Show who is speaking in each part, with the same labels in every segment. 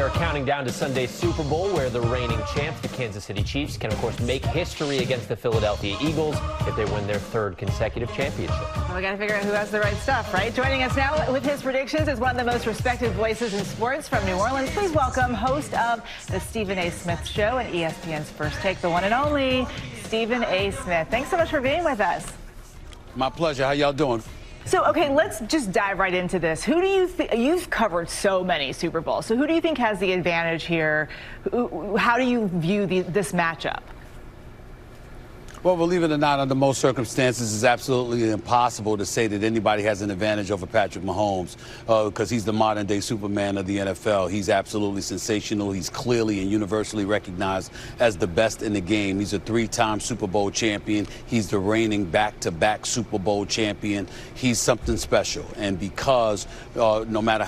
Speaker 1: are counting down to Sunday's Super Bowl, where the reigning champs, the Kansas City Chiefs, can, of course, make history against the Philadelphia Eagles if they win their third consecutive championship.
Speaker 2: Well, we got to figure out who has the right stuff, right? Joining us now with his predictions is one of the most respected voices in sports from New Orleans. Please welcome host of the Stephen A. Smith Show and ESPN's First Take, the one and only Stephen A. Smith. Thanks so much for being with us.
Speaker 3: My pleasure. How y'all doing?
Speaker 2: So, okay, let's just dive right into this. Who do you think, you've covered so many Super Bowls, so who do you think has the advantage here? How do you view this matchup?
Speaker 3: Well, believe it or not, under most circumstances, it's absolutely impossible to say that anybody has an advantage over Patrick Mahomes because he's the modern-day Superman of the NFL. He's absolutely sensational. He's clearly and universally recognized as the best in the game. He's a three-time Super Bowl champion. He's the reigning back-to-back Super Bowl champion. He's something special. And because no matter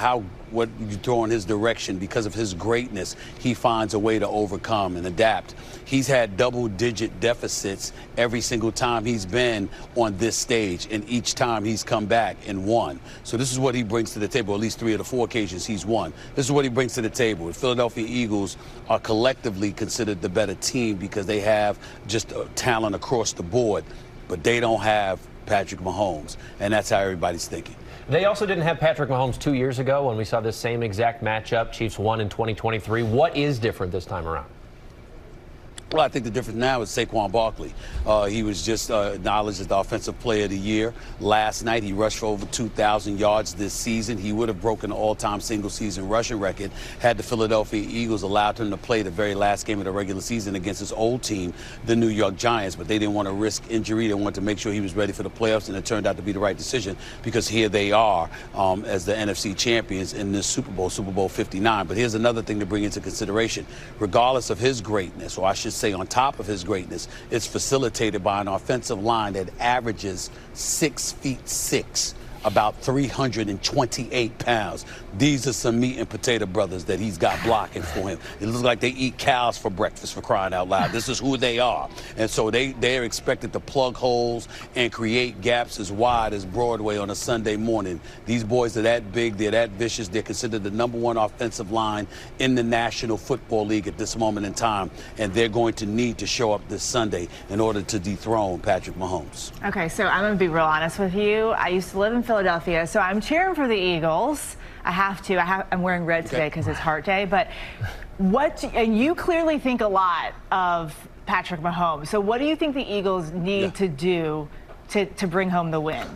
Speaker 3: what you throw in his direction, because of his greatness, he finds a way to overcome and adapt. He's had double-digit deficits every single time he's been on this stage, and each time he's come back and won. So this is what he brings to the table. At least 3 of the 4 occasions he's won. This is what he brings to the table. The Philadelphia Eagles are collectively considered the better team because they have just talent across the board, but they don't have Patrick Mahomes, and that's how everybody's thinking.
Speaker 1: They also didn't have Patrick Mahomes 2 years ago when we saw this same exact matchup. Chiefs won in 2023. What is different this time around?
Speaker 3: Well, I think the difference now is Saquon Barkley. He was just acknowledged as the Offensive Player of the Year. Last night, he rushed for over 2,000 yards this season. He would have broken the all-time single-season rushing record had the Philadelphia Eagles allowed him to play the very last game of the regular season against his old team, the New York Giants. But they didn't want to risk injury. They wanted to make sure he was ready for the playoffs, and it turned out to be the right decision because here they are as the NFC champions in this Super Bowl, Super Bowl 59. But here's another thing to bring into consideration. Regardless of his greatness, or I should say on top of his greatness, it's facilitated by an offensive line that averages 6'6", about 328 pounds. These are some meat and potato brothers that he's got blocking for him. It looks like they eat cows for breakfast, for crying out loud. This is who they are. And so they're expected to plug holes and create gaps as wide as Broadway on a Sunday morning. These boys are that big, they're that vicious, they're considered the #1 offensive line in the National Football League at this moment in time, and they're going to need to show up this Sunday in order to dethrone Patrick Mahomes.
Speaker 2: Okay, so I'm going to be real honest with you. I used to live in Philadelphia, so I'm cheering for the Eagles. I have to. I'm wearing red today because it's Heart Day. But and you clearly think a lot of Patrick Mahomes. So what do you think the Eagles need to do to bring home the win?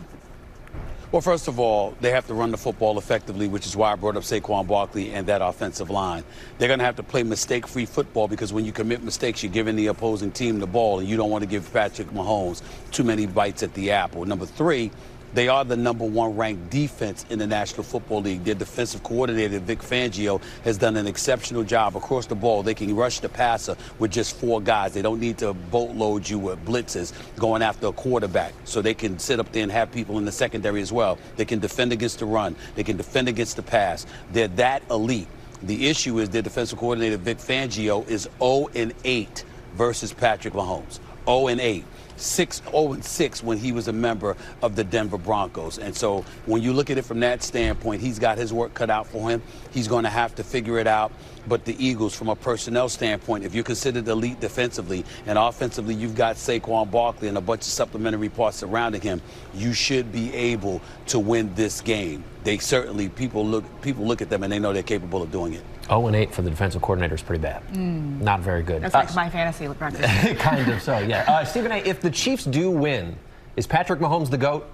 Speaker 3: Well, first of all, they have to run the football effectively, which is why I brought up Saquon Barkley and that offensive line. They're going to have to play mistake-free football because when you commit mistakes, you're giving the opposing team the ball, and you don't want to give Patrick Mahomes too many bites at the apple. Number 3, they are the #1 ranked defense in the National Football League. Their defensive coordinator, Vic Fangio, has done an exceptional job across the ball. They can rush the passer with just 4 guys. They don't need to boatload you with blitzes going after a quarterback. So they can sit up there and have people in the secondary as well. They can defend against the run. They can defend against the pass. They're that elite. The issue is their defensive coordinator, Vic Fangio, is 0-8 versus Patrick Mahomes. 0-8. 0-6 when he was a member of the Denver Broncos. And so when you look at it from that standpoint, he's got his work cut out for him. He's going to have to figure it out. But the Eagles, from a personnel standpoint, if you're considered elite defensively and offensively, you've got Saquon Barkley and a bunch of supplementary parts surrounding him, you should be able to win this game. They certainly, people look at them and they know they're capable of doing it.
Speaker 1: 0-8 for the defensive coordinator is pretty bad. Not very good.
Speaker 2: That's like my fantasy record.
Speaker 1: Kind of so, yeah. Stephen A., if the Chiefs do win, is Patrick Mahomes the GOAT?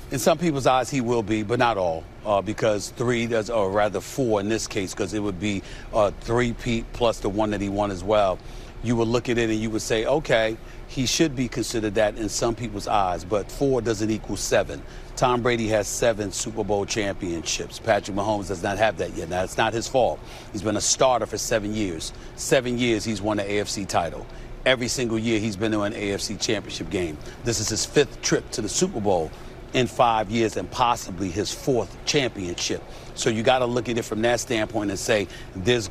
Speaker 3: In some people's eyes, he will be, but not all, because 3, or rather 4 in this case, because it would be 3-peat plus the 1 that he won as well. You would look at it and you would say, okay, he should be considered that in some people's eyes, but 4 doesn't equal 7. Tom Brady has 7 Super Bowl championships. Patrick Mahomes does not have that yet. Now, it's not his fault. He's been a starter for 7 years. 7 years he's won an AFC title. Every single year he's been to an AFC championship game. This is his 5th trip to the Super Bowl in 5 years and possibly his 4th championship. So you got to look at it from that standpoint and say there's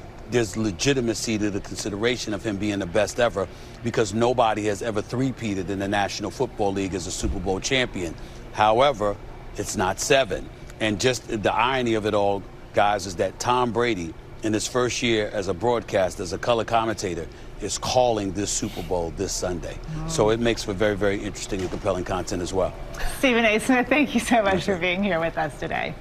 Speaker 3: legitimacy to the consideration of him being the best ever because nobody has ever three-peated in the National Football League as a Super Bowl champion. However, it's not 7. And just the irony of it all, guys, is that Tom Brady, in his first year as a broadcaster, as a color commentator, is calling this Super Bowl this Sunday. So it makes for very, very interesting and compelling content as well.
Speaker 2: Stephen A. Smith, thank you so much for being here with us today.